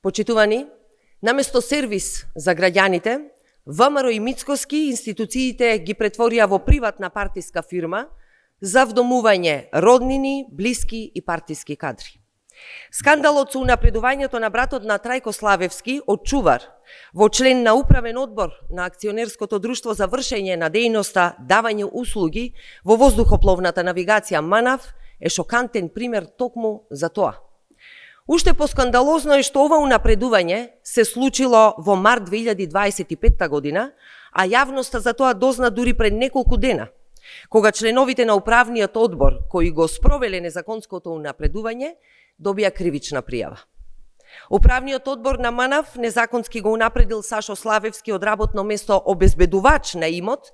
Почитувани, наместо сервис за граѓаните, ВМРО и Мицкоски институциите ги претворија во приватна партиска фирма за вдомување роднини, блиски и партиски кадри. Скандалот со унапредувањето на братот на Трајко Славевски од чувар во член на управен одбор на акционерското друштво за вршење на дејноста давање услуги во воздухопловната навигација МАНАВ е шокантен пример токму за тоа. Уште поскандалозно е што ова унапредување се случило во март 2025 година, а јавноста за тоа дозна дури пред неколку дена, кога членовите на управниот одбор кои го спровеле незаконското унапредување добија кривична пријава. Управниот одбор на МАНАВ незаконски го унапредил Сашо Славевски од работно место обезбедувач на имот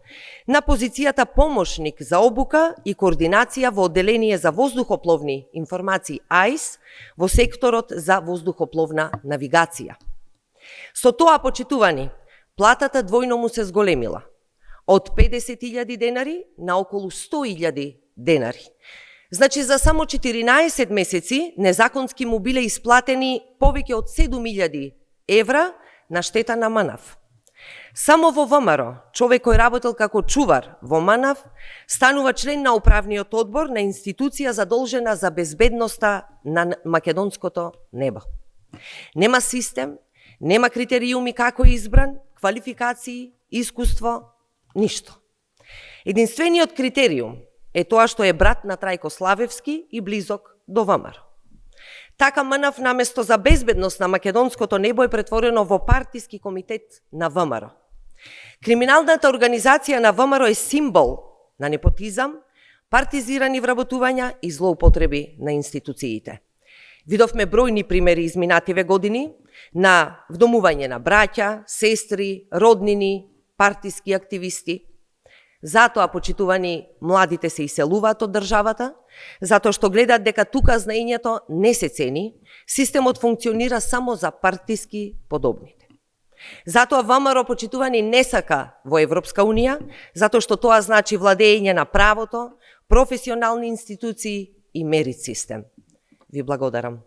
на позицијата помошник за обука и координација во одделение за воздухопловни информации АИС во секторот за воздухопловна навигација. Со тоа, почитувани, платата двојно му се зголемила од 50.000 денари на околу 100.000 денари. Значи, за само 14 месеци незаконски му биле исплатени повеќе од 7.000 евра на штета на МАНАВ. Само во ВМРО, човек кој работел како чувар во МАНАВ, станува член на управниот одбор на институција задолжена за безбедноста на македонското небо. Нема систем, нема критериуми како е избран, квалификации, искуство, ништо. Единствениот критериум е тоа што е брат на Трајко Славевски и близок до ВМРО. Така МАНАВ наместо за безбедност на македонското небо е претворено во партиски комитет на ВМРО. Криминалната организација на ВМРО е символ на непотизам, партизирани вработувања и злоупотреби на институциите. Видовме бројни примери изминативе години на вдомување на браќа, сестри, роднини, партиски активисти. Затоа, почитувани, младите се иселуваат од државата, затоа што гледаат дека тука знаењето не се цени, системот функционира само за партиски подобните. Затоа ВМРО, почитувани, не сака во Европска Унија, затоа што тоа значи владење на правото, професионални институции и мерит систем. Ви благодарам.